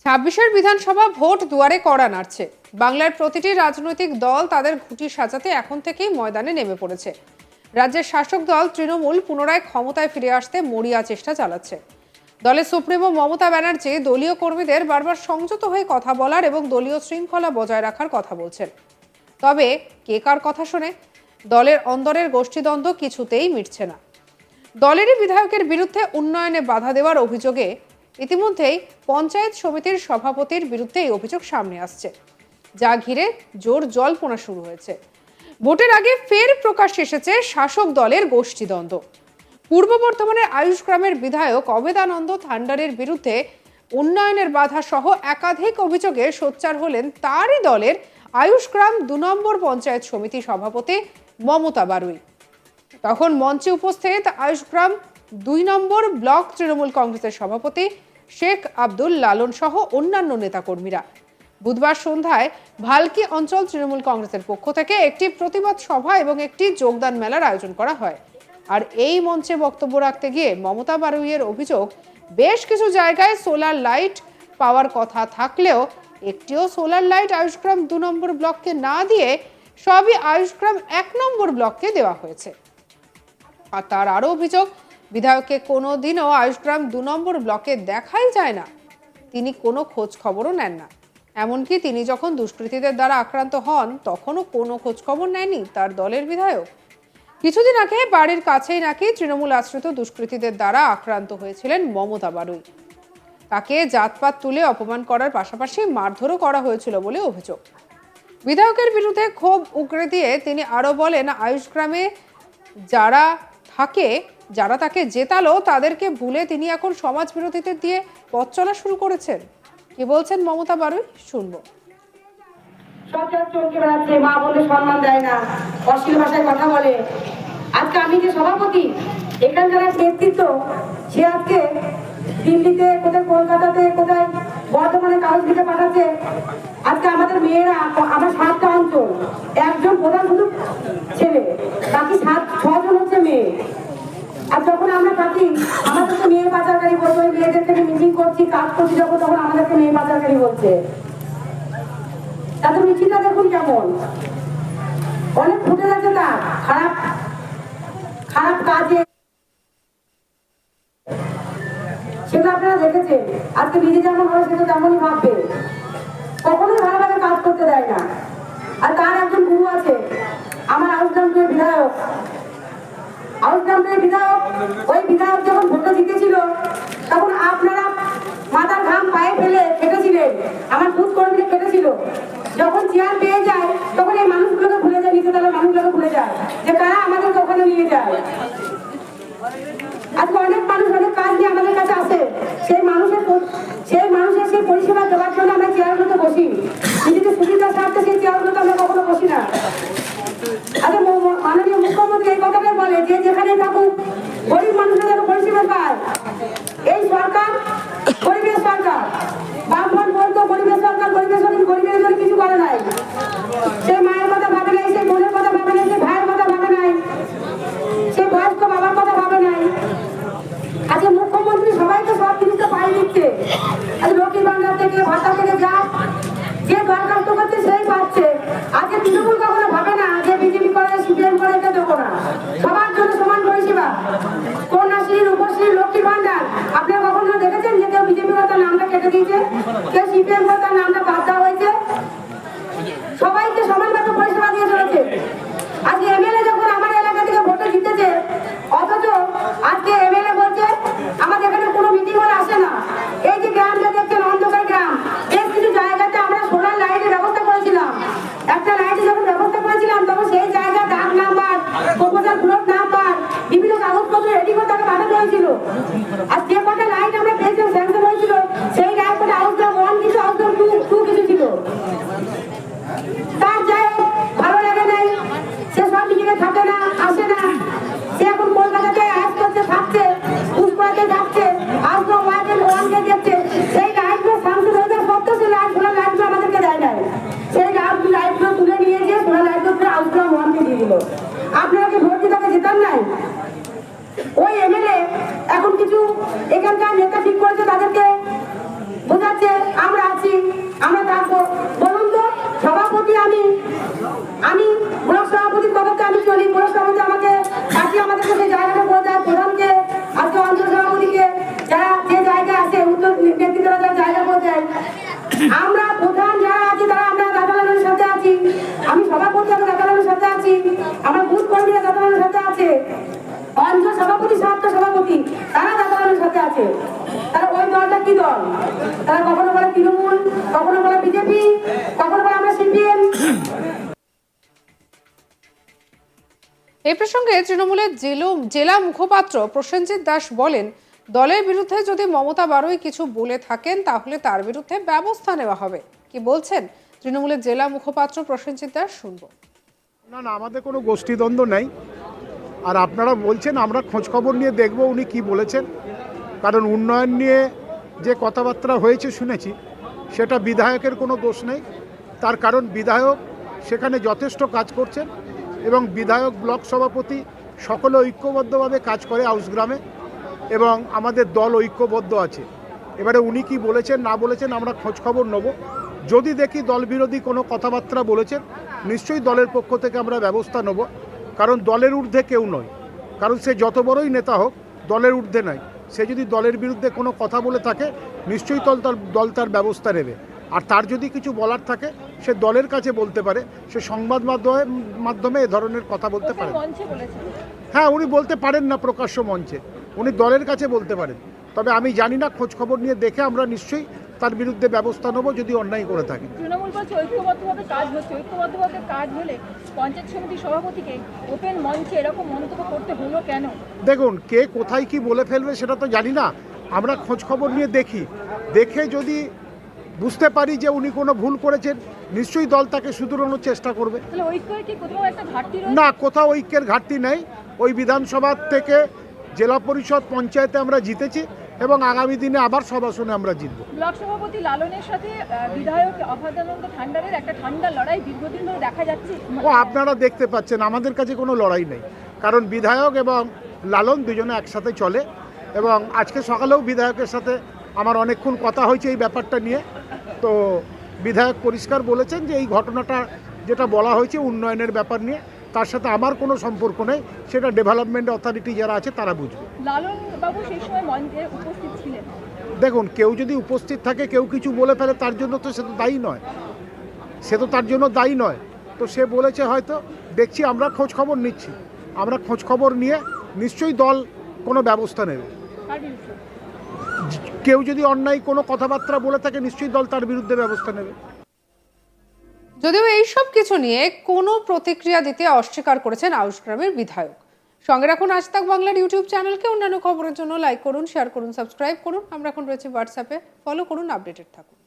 ছাব্বিশের বিধানসভা ভোট দুয়ারে কড়া নাড়ছে। বাংলার প্রতিটি রাজনৈতিক দল তাদের ঘুঁটি সাজাতে এখন থেকেই ময়দানে নেমে পড়েছে। রাজ্যের শাসক দল তৃণমূল পুনরায় ক্ষমতায় ফিরে আসতে মরিয়া চেষ্টা চালাচ্ছে। দলের সুপ্রিমো মমতা ব্যানার্জি দলীয় কর্মীদের বারবার সংযত হয়ে কথা বলার এবং দলীয় শৃঙ্খলা বজায় রাখার কথা বলছেন। তবে কে কার কথা শোনে? দলের অন্দরের গোষ্ঠীদ্বন্দ্ব কিছুতেই মিটছে না। দলেরই বিধায়কের বিরুদ্ধে উন্নয়নে বাধা দেওয়ার অভিযোগে ইতিমধ্যেই পঞ্চায়েত সমিতির সভাপতির বিরুদ্ধে এই অভিযোগ সামনে আসছে, যা ঘিরে জোর জল্পনা শুরু হয়েছে। ভোটের আগে ফের প্রকাশ এসেছে শাসক দলের গোষ্ঠীদ্বন্দ্ব। পূর্ব বর্ধমানের আয়ুষগ্রামের বিধায়ক অবেদানন্দ থান্ডারের বিরুদ্ধে উন্নয়নের বাধা সহ একাধিক অভিযোগে সোচ্চার হলেন তারই দলের আয়ুষগ্রাম ২ নম্বর পঞ্চায়েত সমিতি সভাপতি মমতা বারুই। তখন মঞ্চে উপস্থিত আয়ুষগ্রাম ২ নম্বর ব্লক তৃণমূল কংগ্রেসের সভাপতি শেখ আব্দুল লালন সহ অন্যান্য নেতাকর্মীরা। বুধবার সন্ধ্যায় ভালকি অঞ্চল তৃণমূল কংগ্রেসের পক্ষ থেকে একটি প্রতিবাদ সভা এবং একটি যোগদান মেলার আয়োজন করা হয়। আর এই মঞ্চে বক্তব্য রাখতে গিয়ে মমতা বারুইয়ের অভিযোগ, বেশ কিছু জায়গায় সোলার লাইট পাওয়ার কথা থাকলেও একটিও সোলার লাইট আয়ুষগ্রাম ২ নম্বর ব্লককে না দিয়ে সবই আয়ুষগ্রাম ১ নম্বর ব্লককে দেওয়া হয়েছে। আর তার আরও অভিযোগ, বিধায়ককে কোনোদিনও আয়ুষগ্রাম ২ নম্বর ব্লকে দেখাই যায় না। তিনি কোনো খোঁজ খবরও নেন না। এমনকি তিনি যখন দুষ্কৃতীদের দ্বারা আক্রান্ত হন তখনও কোনো খোঁজ খবর নেয়নি তার দলের বিধায়ক। কিছুদিন আগে বাড়ির কাছেই নাকি তৃণমূল আশ্রিত দুষ্কৃতীদের দ্বারা আক্রান্ত হয়েছিলেন মমতা বারুই। তাকে জাতপাত তুলে অপমান করার পাশাপাশি মারধরও করা হয়েছিল বলে অভিযোগ। বিধায়কের বিরুদ্ধে ক্ষোভ উগরে দিয়ে তিনি আরও বলেন, আয়ুষগ্রামে যারা তাকে জেতালো তাদেরকে ভুলে তিনি এখন সমাজ বিরোধীদের দিয়ে পথ চলা শুরু করেছেন। কি বলছেন মমতা বারুই, শুনবো। সরকার চলকে বেড়াচ্ছে, মা বলে সম্মান দেয় না, অশ্লীল ভাষায় কথা বলে। আজকে আমি যে সভাপতি, এখানকার নেতৃত্ব, সে আজকে দিল্লিতে, কোথায় কলকাতাতে, কোথায় বর্ধমানে কাগজ লিখে পাঠাচ্ছে। আজকে আমাদের মেয়েরা, আমার 7টা অঞ্চল, একজন প্রধান শুধু ছেলে, বাকি 6জন হচ্ছে মেয়ে। আর যখন আমরা থাকি আমাদেরকে মেয়ে পাচারকারী বলছে, মেয়েদের থেকে মিটিং করছি, কাজ করছি, যখন তখন আমাদেরকে মেয়ে পাচারকারী বলছে। তাদের মিছিলটা দেখুন কেমন, অনেক ফুটে গেছে তার খারাপ খারাপ কাজে, সেগুলো আপনারা দেখেছেন। আজকে নিজে যেমন হয় সে তো তেমনই ভাববে, কখনোই ভালোভাবে কাজ করতে দেয় না। আর তার একজন গুরু আছে, আমার আয়ুষগ্রামের বিধায়ক। আয়ুষগ্রামের বিধায়ক, ওই বিধায়ক যখন ভোটে জিতেছিল তখন আপনারা মাথার ঘাম পায়ে ফেলে খেটেছিলেন, আমার বুথ কর্মীরা খেটেছিল। যখন চেয়ার পেয়ে যায় তখন এই মানুষগুলোকে ভুলে যায়, নিচে তলার মানুষগুলোকে ভুলে যায় যে কারা আমাদেরকে ওখানে নিয়ে যায়। আজকে অনেক মানুষ অনেক কাজ নিয়ে আমাদের কাছে আসে, সেই মানুষের সেই পরিষেবা দেওয়ার জন্য আমরা চেয়ারগুলোতে বসি। নিজেদের সুবিধার স্বার্থে সেই চেয়ারগুলোতে আমরা কখনো বসি না। আচ্ছা, মাননীয় মুখ্যমন্ত্রী এই কথাটাই বলে যে যেখানে থাকুক গরিব মানুষরা যেন পরিষেবা পায়। এই সরকার গরিবের সরকার, বামফ্রন্ট বলতো গরিবের সরকার, গরিবের সরকার গরিবের জন্য কিছু করে নাই। সেই মায়ের কথা ভাবে নাই, সেই বোনের কথা ভাবে নাই, সেই ভাইয়ের কথা ভাবে নাই, সেই বয়স্ক বাবার কথা ভাবে নাই। আজকে মুখ্যমন্ত্রী সবাইকে সব জিনিসটা পাই দিচ্ছে। আজ লক্ষ্মী ভান্ডার থেকে, ভাতা থেকে যা যে দরখাস্ত করছে সেই পাচ্ছে। আজকে তৃণমূল কখনো ভাবে না যে বিজেপি করে, সিপিএম করে, এটা দেবো না। সবার জন্য সমান পরিষেবা, কন্যাশ্রী, রূপশ্রী, লক্ষ্মী ভান্ডার। আপনারা কখনো দেখেছেন যে কেউ বিজেপি করে তার নামটা কেটে দিয়েছে, কেউ সিপিএম করে তার নামটা বাদ দেওয়া হয়েছে? সবাইকে সমানভাবে পরিষেবা দিয়ে চলেছে। আজকে এমএলএ যখন আমার এলাকা থেকে ভোটে জিতেছে, অথচ আজকে এমএলএ বলছে আমাদের এখানে কোনো মিটিং হলে আসে না। এই যে গ্রামটা দেখছেন অন্ধকার গ্রাম, বেশ কিছু জায়গাতে আমরা সোলার লাইটের ব্যবস্থা করেছিলাম। একটা লাইটের যখন ব্যবস্থা করেছিলাম তখন সেই জায়গা ডাক নাম্বার, প্রপোজাল ব্লক নাম্বার, বিভিন্ন কাগজপত্র রেডি করে তাকে পাঠাতে হয়েছিল। আর যে কটা লাইট আমরা পেয়েছিলাম, স্যাংশন হয়েছিল, সেই লাইট কটা আউটডোর 1 কিছু, আউটডোর 2 আমরা থাকবো? বলুন তো, সভাপতি আমি ব্লক সভাপতির পদকে আমি চলি, ব্লক সভাপতি আমাকে পার্টি আমাদেরকে সেই জায়গাটা করে দেয়, প্রধানকে আজকে অঞ্চল সভাপতিকে যারা যে জায়গায় আছে উত্তর নেতৃত্বরা যারা জায়গা করে দেয়। আমরা প্রধান যারা আছি তারা আমরা দাদালালের সাথে আছি, আমি সভাপতি আমি দাদালালের সাথে আছি, আমার বুথ কর্মীরা দাদালালের সাথে আছে, অঞ্চল সভাপতি সমাপ্ত সভাপতি তারা দাদালালের সাথে আছে। তারা ওই দলটা কি দল? তারা কখনো বলে তৃণমূল, কখনো বলে বিজেপি, কখনো বলে আমরা সিপিএম। এই প্রসঙ্গে তৃণমূলের জেলা মুখপাত্র প্রসেনজিৎ দাস বলেন, দলের বিরুদ্ধে যদি মমতা বারোই কিছু বলে থাকেন তাহলে তার বিরুদ্ধে ব্যবস্থা নেওয়া হবে। কি বলছেন তৃণমূলের জেলা মুখপাত্র প্রসেনজিৎ দাস, শুনবো। না, আমাদের কোনো গোষ্ঠীদ্বন্দ্ব নেই। আর আপনারা বলছেন আমরা খোঁজখবর নিয়ে দেখব উনি কি বলেছেন, কারণ উন্নয়ন নিয়ে যে কথাবার্তা হয়েছে শুনেছি, সেটা বিধায়কের কোনো দোষ নেই। তার কারণ বিধায়ক সেখানে যথেষ্ট কাজ করছেন এবং বিধায়ক ব্লক সভাপতি সকলে ঐক্যবদ্ধভাবে কাজ করে হাউসগ্রামে, এবং আমাদের দল ঐক্যবদ্ধ আছে। এবারে উনি কি বলেছেন না বলেছেন আমরা খোঁজখবর নেব। যদি দেখি দল বিরোধী কোনো কথাবার্তা বলেছেন, নিশ্চয়ই দলের পক্ষ থেকে আমরা ব্যবস্থা নেব, কারণ দলের ঊর্ধ্বে কেউ নয়। কারণ সে যত বড়ই নেতা হোক দলের ঊর্ধ্বে নয়। সে যদি দলের বিরুদ্ধে কোনো কথা বলে থাকে নিশ্চয়ই দল তার ব্যবস্থা নেবে। আর তার যদি কিছু বলার থাকে সে দলের কাছে বলতে পারে, সে সংবাদ মাধ্যমে এ ধরনের কথা বলতে পারে। হ্যাঁ, উনি বলতে পারেন না প্রকাশ্য মঞ্চে, উনি দলের কাছে বলতে পারেন। তবে আমি জানি না, খোঁজখবর নিয়ে দেখে আমরা নিশ্চয়ই তার বিরুদ্ধে ব্যবস্থা নেব যদি অন্যায় করে থাকে। তৃণমূল বলছে ঐক্যবদ্ধভাবে কাজ হচ্ছে, ঐক্যবদ্ধভাবে কাজ হলে পঞ্চায়েত সমিতির সভাপতিকে ওপেন মঞ্চে এরকম মন্তব্য করতে হলো কেন? দেখুন, কে কোথায় কি বলে ফেলবে সেটা তো জানি না। আমরা খোঁজখবর নিয়ে দেখে যদি বুঝতে পারি যে উনি কোনো ভুল করেছেন, নিশ্চয়ই দল তাকে শুধরানোর চেষ্টা করবে। তাহলে ঐক্যের কি কোথাও একটা ঘাটতি রয়েছে? না, কোথাও ঐক্যের ঘাটতি নেই। ওই বিধানসভা থেকে জেলা পরিষদ পঞ্চায়েতে আমরা জিতেছি এবং আগামী দিনে আবার সব আসনে আমরা জিতব। ব্লক সভাপতি লালনের সাথে বিধায়ক অভয়ানন্দ ঠান্ডারের একটা ঠান্ডা লড়াই দীর্ঘদিন ধরে দেখা যাচ্ছে। আপনারা দেখতে পাচ্ছেন আমাদের কাছে কোনো লড়াই নেই, কারণ বিধায়ক এবং লালন দুজনে একসাথে চলে, এবং আজকে সকালেও বিধায়কের সাথে আমার অনেকক্ষণ কথা হয়েছে এই ব্যাপারটা নিয়ে। তো বিধায়ক পরিষ্কার বলেছেন যে এই ঘটনাটা যেটা বলা হয়েছে উন্নয়নের ব্যাপার নিয়ে, তার সাথে আমার কোনো সম্পর্ক নেই, সেটা ডেভেলপমেন্ট অথরিটি যারা আছে তারা বুঝবে। লালন বাবু সেই সময় মঞ্চে উপস্থিত ছিলেন। দেখুন, কেউ যদি উপস্থিত থাকে, কেউ কিছু বলে ফেলে, তার জন্য তো সে তো দায়ী নয়, তার জন্য দায়ী নয়। তো সে বলেছে হয়তো, দেখছি আমরা খোঁজখবর নিচ্ছি, আমরা খোঁজখবর নিয়ে নিশ্চয়ই দল কোনো ব্যবস্থা নেবে। কেউ যদি অন্যায় কোনো কথাবার্তা বলে থাকে নিশ্চয়ই দল তার বিরুদ্ধে ব্যবস্থা নেবে। যদিও এই সব কিছু নিয়ে কোনো প্রতিক্রিয়া দিতে অস্বীকার করেছেন আউশগ্রামের বিধায়ক। সঙ্গে রাখুন আজ তাক বাংলার ইউটিউব চ্যানেলকে। অন্যান্য খবরের জন্য লাইক করুন, শেয়ার করুন, সাবস্ক্রাইব করুন। আমরা এখন রয়েছে হোয়াটসঅ্যাপে, ফলো করুন, আপডেটেড থাকুন।